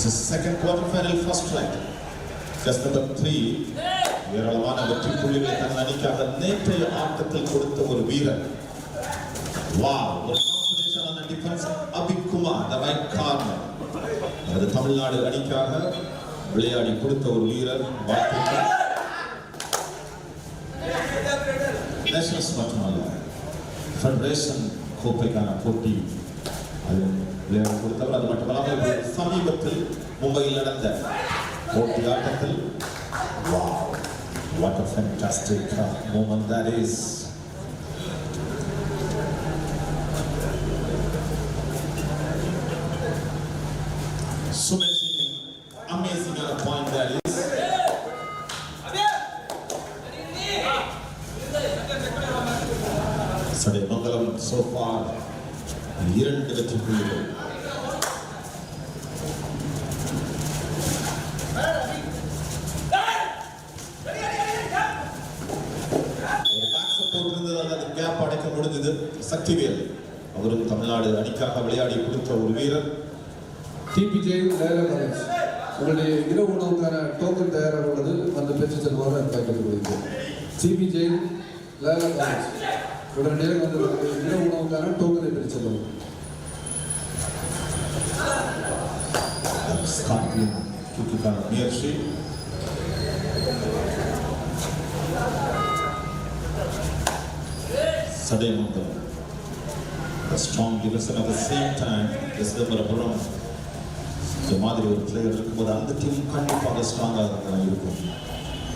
This is second quarterfinal first right. Just number 3. ஏராளமான வெற்றி புள்ளிகளை தன் அணிக்காக நேற்றைய ஆட்டத்தில் கொடுத்த ஒரு வீரர். வாவ், ஒரு காம்பினேஷனான டிஃபென்ஸ். அபிகுமார் the right corner. அது தமிழ்நாடு அணிக்காக விளையாடி கொடுத்த ஒரு வீரர். நேஷனல்ஸ் மட்டுமல்ல, ஃபெடரேஷன் கோப்பைக்கான போட்டி அது விளையாடி கொடுத்தவர். அது மட்டுமல்லாமல் சமீபத்தில் மும்பையில் நடந்த போட்டி ஆட்டத்தில் wow, what a fantastic moment that is. So amazing point that is. Sade Mangalam so far 2 வெற்றி புள்ளிகள். சக்திவேல் அவரும் தமிழ்நாடு அணிக்காக விளையாடி கொடுத்த ஒரு வீரர். டிபிஜே லேலா காலேஜ் உங்களுடைய இரவு உணவுக்கான டோக்கன் தயாராக உள்ளது, வந்து பெற்று செல்வாக கேட்டுக்கொள்கிறேன். டிபிஜே லேலா காலேஜ் உடனடியாக வந்து இரவு உணவுக்கான டோக்கனை பெற்று செல்வாங்க. ஸ்கார்பியன் கிக்குக்கான முயற்சி. Chadayamangalam a strong division at the same time. Chidambarapuram இந்த மாதிரி ஒரு பிளேயர் இருக்கும்போது அந்த டீம் கண்டிப்பாக ஸ்ட்ராங்காக இருக்கும்.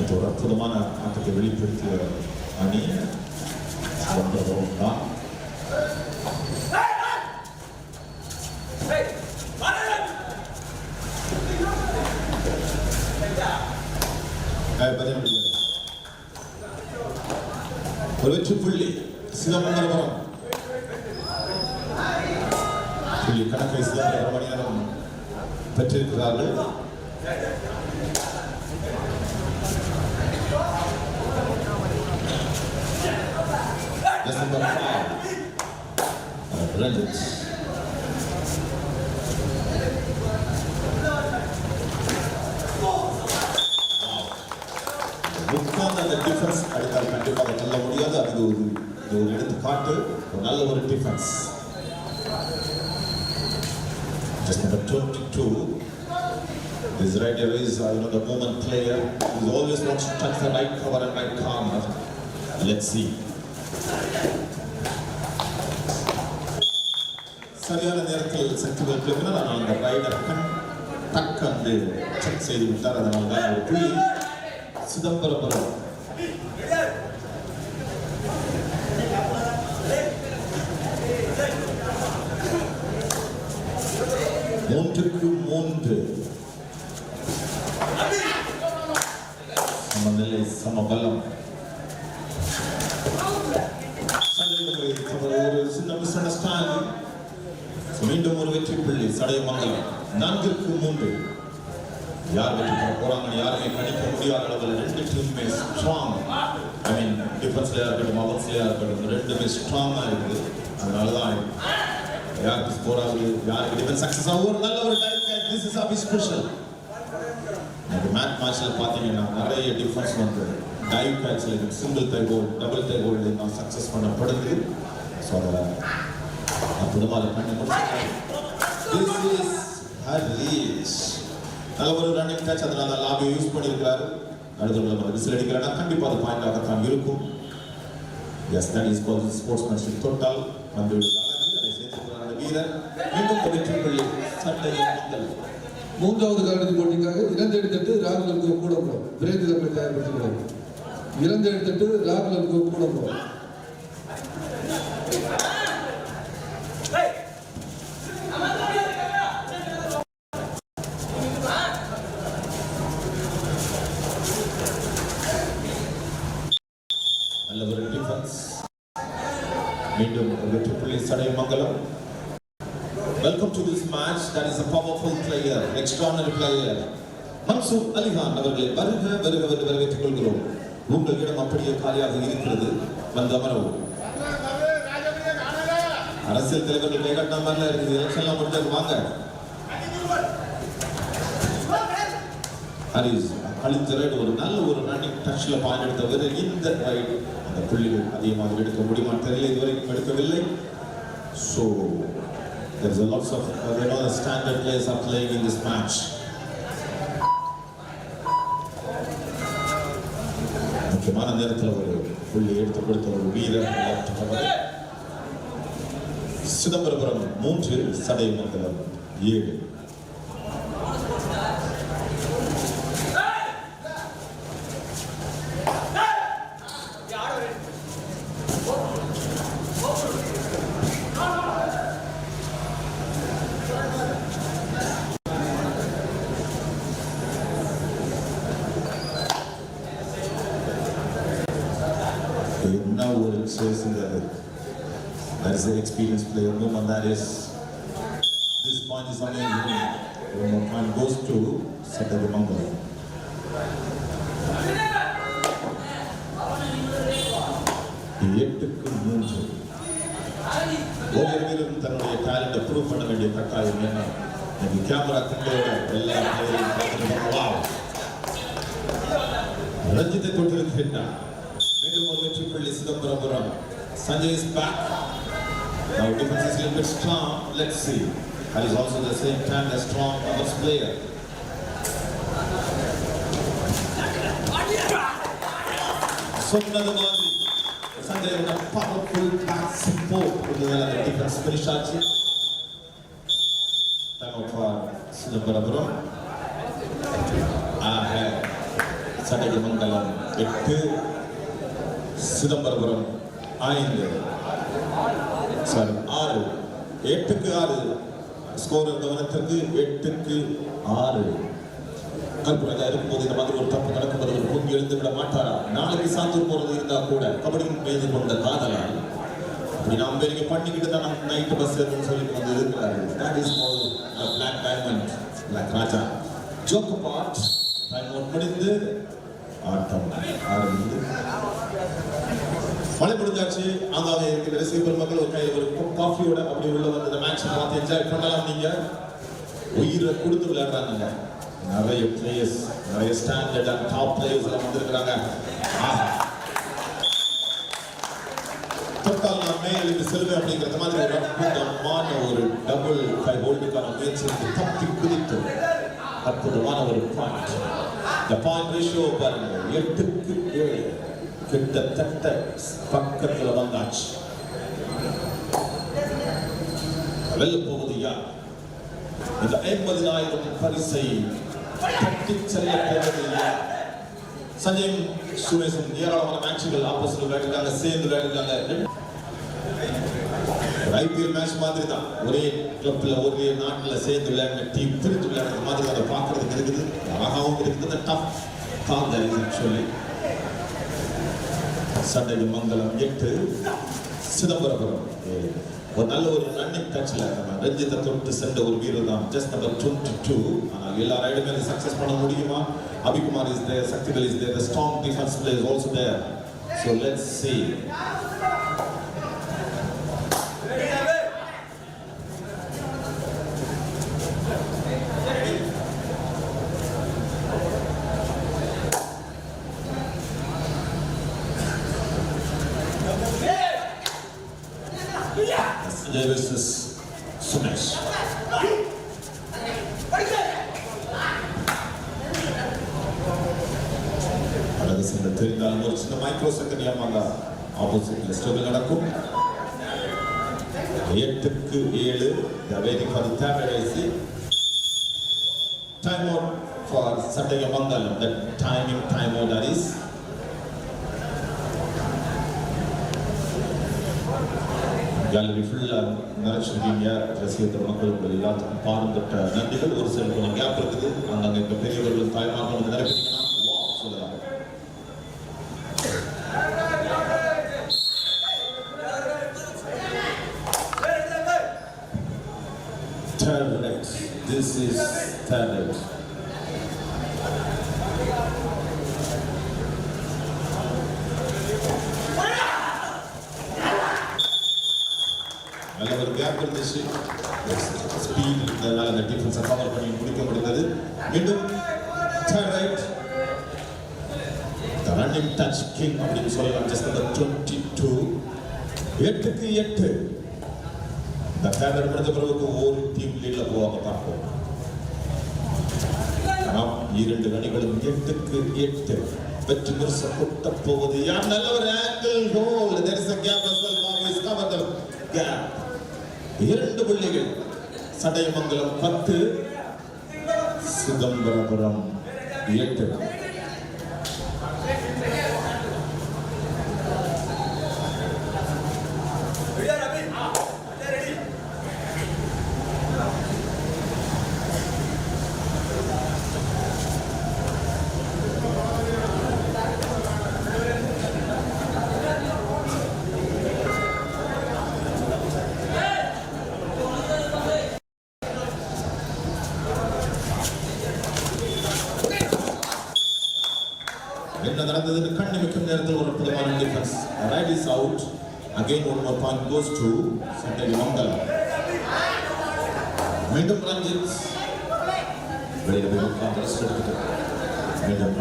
இது ஒரு அற்புதமான ஆட்டத்தை வெளிப்படுத்திய அணி சிதம்பரம் தான். ஒரு வெற்றி புள்ளி சிதம்பரபுரம். புள்ளி கணக்கை சிதம்பரம் அணியினரும் பெற்றிருக்கிறார்கள். டிஃபென்ஸ் அடித்தால் கண்டிப்பாக நல்ல முடியாது. அது ஒரு எடுத்துக்காட்டு, ஒரு நல்ல ஒரு defence. Just number 22. This rider is the moment player who always wants to touch the right cover and right corner. Let's see. சரியான நேரத்தில் சக்திவேல் பிளவினார். ஆனால் அந்த ரைடர் டக் வந்து செக் செய்து விட்டார். அதனால் தான் ஒரு புள்ளி சிதம்பரபுரம். மூன்றுக்கு 3 சமநிலை, சமபலம். ஒரு சின்ன மிஸ் அண்டர்ஸ்டாண்டிங். மீண்டும் ஒரு வெற்றி புள்ளி சடையமங்கலம். 4க்கு 3. யார் வெற்றி பெற போறாங்கன்னு யாருமே கணிக்க முடியாத அளவில் ரெண்டு டீமுமே ஸ்ட்ராங். ஐ மீன் டிஃபென்ஸ்லயா இருக்கட்டும், அஃபென்ஸ்லயா இருக்கட்டும், ரெண்டுமே ஸ்ட்ராங்கா இருக்குது. அதனாலதான் யாருக்கு ஸ்கோர் ஆகுது, யாருக்கு டிஃபென்ஸ் சக்சஸ் ஆகும். ஒரு நல்ல ஒரு time catch. This is Abhi special. இந்த மேட்ச்ல பாத்தீங்கன்னா நிறைய டிஃபென்ஸ் வந்து டைவ் கேட்ச்ல single tie goal, double tie goal எல்லாம் சக்சஸ் பண்ணப்படுது. ஸோ அதை அற்புதமாக பண்ணி முடிச்சிருக்காங்க. This is Harish. நல்ல ஒரு ரன்னிங் கேட்ச். அதனால லாபியை யூஸ் பண்ணியிருக்கிறாரு. அடுத்த விசில் அடிக்கிறேன்னா கண்டிப்பாக அது பாயிண்டாகத்தான் இருக்கும். Yes, that is called sportsmanship. தொட்டால் வந்து வீரர். மீண்டும் வெற்றி புள்ளி சடையமங்கலம். 3வது காலிறுதி போட்டிக்காக 2 எடுத்துட்டு ராகுலுக்கு கூட போறோம். விரைந்து தங்களை தயார்படுத்திக்கிறாங்க. 2 எடுத்துட்டு ராகுலுக்கு கூட போறோம். நல்ல ஒரு டிஃபென்ஸ். மீண்டும் வெற்றி புள்ளி Chadayamangalam. Welcome to this match. That is a powerful player, extraordinary player. Mansoor Ali Khan அவர்களை வருக வரவேற்றுக் கொள்கிறோம். உங்கள் இடம் அப்படியே காலியாக இருக்கிறது. வந்து அமரவும். அரசியல் தலைவர்கள் கைகட்டின மாதிரிலாம் இருக்குது. எலெக்ஷன்லாம் முடிஞ்சது. வாங்க. ஹரிஸ் அழித்த ரைட் ஒரு நல்ல ஒரு ரன்னிங் டச்ல பாயிண்ட் எடுத்தவர் இந்த ரைட் அந்த புள்ளிகள் அதிகமாக எடுக்க முடியுமா தெரியல இதுவரைக்கும் எடுக்கவில்லை. So there is a lots of the standard players are playing in this match. முக்கியமான நேரத்தில் ஒரு புள்ளி எடுத்து கொடுத்த ஒரு வீரர் Chidambarapuram 3 Chadayamangalam 7. Now what it says in that is the experienced player, and that is this point is amazing. One more point goes to Sadayamangalam. எட்டுக்கு 3 ஒவ்வொரு வீரரும் தன்னுடைய டேலண்ட ப்ரூவ் பண்ண வேண்டிய கட்டாயம் என்ன? இந்த கேமரா கண்டோட எல்லா பிளேயரும் பார்த்துட்டு வாவ் ரஞ்சித்தை தொட்டிருக்கின்றார். மீண்டும் ஒரு வெற்றி புள்ளி Chidambarapuram. Sanjay is back. Now defense is a little bit strong. Let's see. That is also the same time a strong numbers player. சொன்னது மாதிரி Sanjay with a powerful back support with the defense finish ஆச்சு. Time out for Chidambarapuram. Chadayamangalam 8 Chidambarapuram 5 sorry 6 8க்கு 6 score கவனத்திற்கு 8க்கு 6. கல்புராஜா இருக்கும்போது இந்த மாதிரி ஒரு தப்பு நடக்கும்போது ஒரு பொங்கி எழுந்து விட மாட்டாரா? நாளைக்கு சாந்தூர் போறது இருந்தா கூட கபடியின் மீது கொண்ட காதலால் அப்படி நாம் வேலைக்கு பண்ணிக்கிட்டு தான் நம்ம நைட்டு பஸ் ஏறணும்னு சொல்லிட்டு வந்து இருக்கிறாரு. That is all a black diamond, black Raja. Joke part time out முடிந்து ஆட்டம் ஆரம்பித்து மழை முடிஞ்சாச்சு. அங்காவே இருக்கிற ரசிகர் மக்கள் ஒரு கையில் ஒரு காஃபியோட அப்படி உள்ள வந்து இந்த மேட்ச் பார்த்து என்ஜாய் பண்ணலாம். நீங்க உயிரை கொடுத்து விளையாடுறாங்க. நிறைய பிளேயர்ஸ், நிறைய ஸ்டாண்டர்ட் அண்ட் டாப் பிளேயர்ஸ் எல்லாம் வந்திருக்கிறாங்க. தொட்டால் நான் மேலுக்கு செல்வேன் அப்படிங்கிற மாதிரி ஒரு அற்புதமான ஒரு டபுள் கை ஹோல்டுக்கான முயற்சி தப்பி குதித்து அற்புதமான ஒரு பாயிண்ட். இந்த பாயிண்ட் ரேஷியோ பாருங்க 8க்கு 7 கிட்டத்தட்ட பக்கத்துல வந்தாச்சு. வெல்ல போவது யார்? இந்த 50,000 பரிசை தட்டிச் செல்ல போவது யார்? சஞ்சயும் சுரேஷும் ஏராளமான மேட்சுகள் ஆப்போசிட்ல விளையாடுறாங்க, சேர்ந்து விளையாடுறாங்க. ஐபிஎல் மேட்ச் மாதிரி தான், ஒரே கிளப்ல ஒரே நாட்டில் சேர்ந்து விளையாடுற டீம் பிரித்து விளையாடுற மாதிரி அதை பார்க்கறதுக்கு இருக்குது. அழகாகவும் இருக்குது. டஃப் தான் சொல்லி சடையமங்கலம் 8 சிதம்பரபுரம் 7. ஒரு நல்ல ஒரு ரன்னிங் டச்ல நம்ம ரஞ்சித்தை தொட்டு சென்ற ஒரு வீரர் தான் ஜஸ்ட் நம்பர் 22. ஆனால் எல்லா ரைடுமே சக்சஸ் பண்ண முடியுமா? Abhikumar is there, Sakthivel is there, the strong defense player is also there. So let's see. Sanjay versus Sumesh. அழகு சென்ற தெரிந்தாலும் ஒரு சின்ன மைக்ரோ செகண்ட் ஏமாங்க ஆப்போசிட்ல ஸ்ட்ரகிள் நடக்கும். 8க்கு 7. They are waiting for the third race. Time out for Sadayamangalam. The time out that is. Gallery ஃபுல்லாக நிறைச்சிருக்கீங்க. ரசிகர் மக்கள் உங்கள் எல்லாத்துக்கும் பாரம்பட்ட நன்றிகள். ஒரு சில கொஞ்சம் கேப் இருக்குது. அங்கங்கே இப்போ பெரியவர்கள் தாய்மார்கள் வந்து நிறைவேற்றிங்கன்னா சொல்லலாம். Third right. This is third right. நல்ல ஒரு கேப் இருந்துச்சு. ஸ்பீட் இருந்ததுனால அந்த டிஃபென்ஸை கவர் பண்ணி முடிக்க முடிந்தது. மீண்டும் third right turning touch king அப்படின்னு சொல்லலாம். Just number 22. 8க்கு 8. இந்த தேர்தல் முடிஞ்ச பிறகு ஒரு டீம் லீட்ல போவாங்க பார்ப்போம். நாம் இரண்டு அணிகளும் 8க்கு 8 வெற்றி முரச கொட்ட போவது யார்? நல்ல ஒரு angle goal. there is a gap as well. Bobby is covered the gap. 2 புள்ளிகள். சடையமங்கலம் 10, சிதம்பரபுரம் 8. என்ன நடந்ததுன்னு கண்ணிமைக்கும் நேரத்தில் ஒரு அற்புதமான defence. Right is out. Again one more point goes to Chadayamangalam. மீண்டும் ரஞ்சித் வெளியில போய் உட்கார்ந்து ரெஸ்ட் எடுத்துட்டு மீண்டும்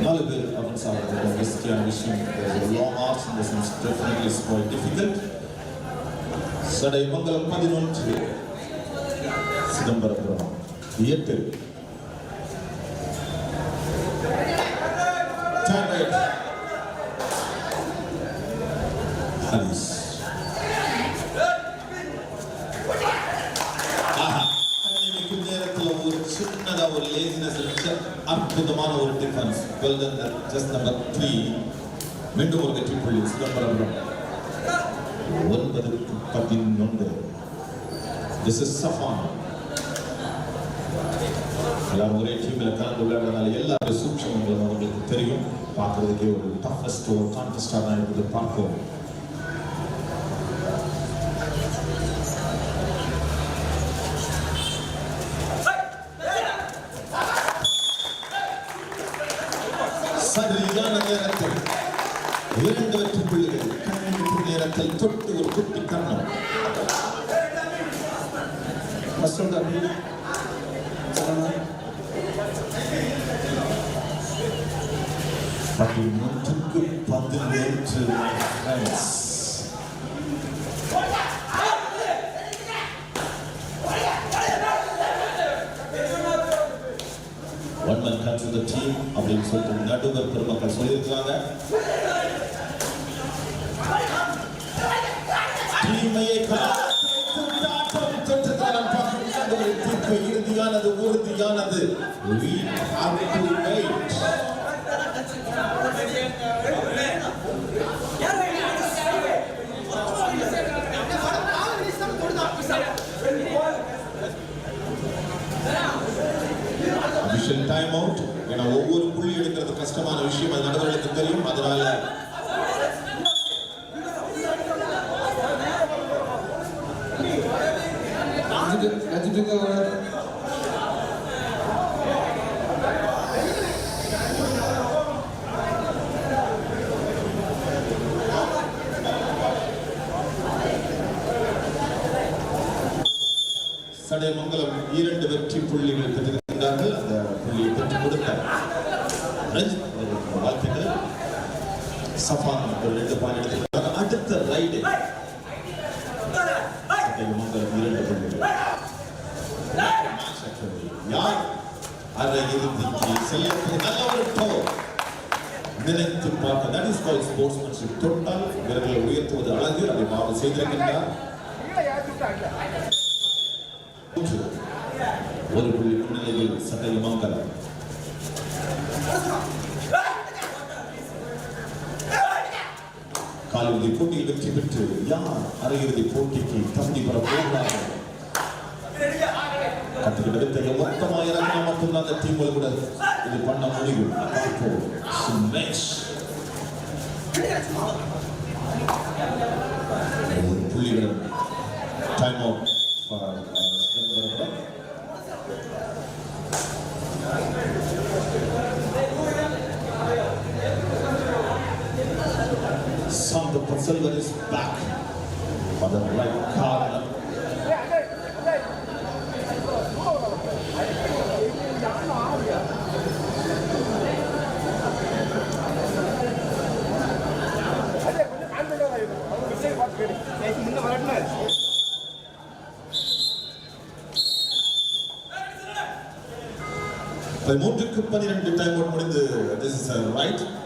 நாலு பேர் அவன் சாப்பிட்டு ரிஸ்கியான விஷயம். long hours in the sense definitely is quite difficult. Chadayamangalam 11, Chidambarapuram 8. Target Haris. ஒரு சின்னதா ஒரு லேசினஸ் இருந்துச்சு. அற்புதமான ஒரு defence. well done. just number 3. மீண்டும் ஒரு வெற்றி புள்ளி சிதம்பரபுரம். 9க்கு 11. this is Safan. எல்லாரும் ஒரே டீம்ல கலந்து விளையாடுறதுனால எல்லா சூட்சமங்களும் அவங்களுக்கு தெரியும். பார்க்கறதுக்கே ஒரு டஃபஸ்ட் ஒரு கான்டெஸ்டாக தான் இருக்குது. பார்ப்போம். சரியான நேரத்தில் 2 வெற்றி புள்ளிகள். கண்ணிமைக்கும் நேரத்தில் தொட்டு ஒரு குட்டி கண்ணம். பதினொன்றுக்கு 11 runs. One man comes to the team அப்படின்னு சொல்லிட்டு நடுவர் பெருமக்கள் சொல்லியிருக்காங்க. இறுதியானது உறுதியானது. We have to wait. Official time out. ஏன்னா ஒவ்வொரு புள்ளி எடுக்கிறது கஷ்டமான விஷயம். அது நடுவர்களுக்கு தெரியும். அதனால சடையமங்கலம் 2 வெற்றி புள்ளிகள் பெற்றிருக்கிறார்கள். அந்த புள்ளியை பெற்றுக் கொடுத்தார் வாழ்த்துக்கள். சஃபான் ஒரு 2 பாயிண்ட் எடுத்திருக்கிறார். அடுத்த ரைடு சடையமங்கலம் 2 புள்ளிகள். யார் அரை இறுதிக்கு செல்ல நல்ல ஒரு டோர் நினைத்து பார்க்க. That is called sportsmanship. தொட்டால் விரல்களை உயர்த்துவது அழகு. அதை பாபு செய்திருக்கின்றார். ஒரு புள்ளி முன்னிலையில் சடையமங்கலம். காலிறுதி போட்டியில் வெற்றி பெற்று யார் அரையிறுதி போட்டிக்கு தகுதி பெற போகிறார்கள்? கத்துக்கிட்டு வித்தையை மொத்தமாக இறங்கினா மட்டும்தான் அந்த டீம்கள் கூட இது பண்ண முடியும். ஒரு புள்ளிகள் time out. Alexander Silva is back for the right corner. By 3-12 time out முடிந்து, this is a right.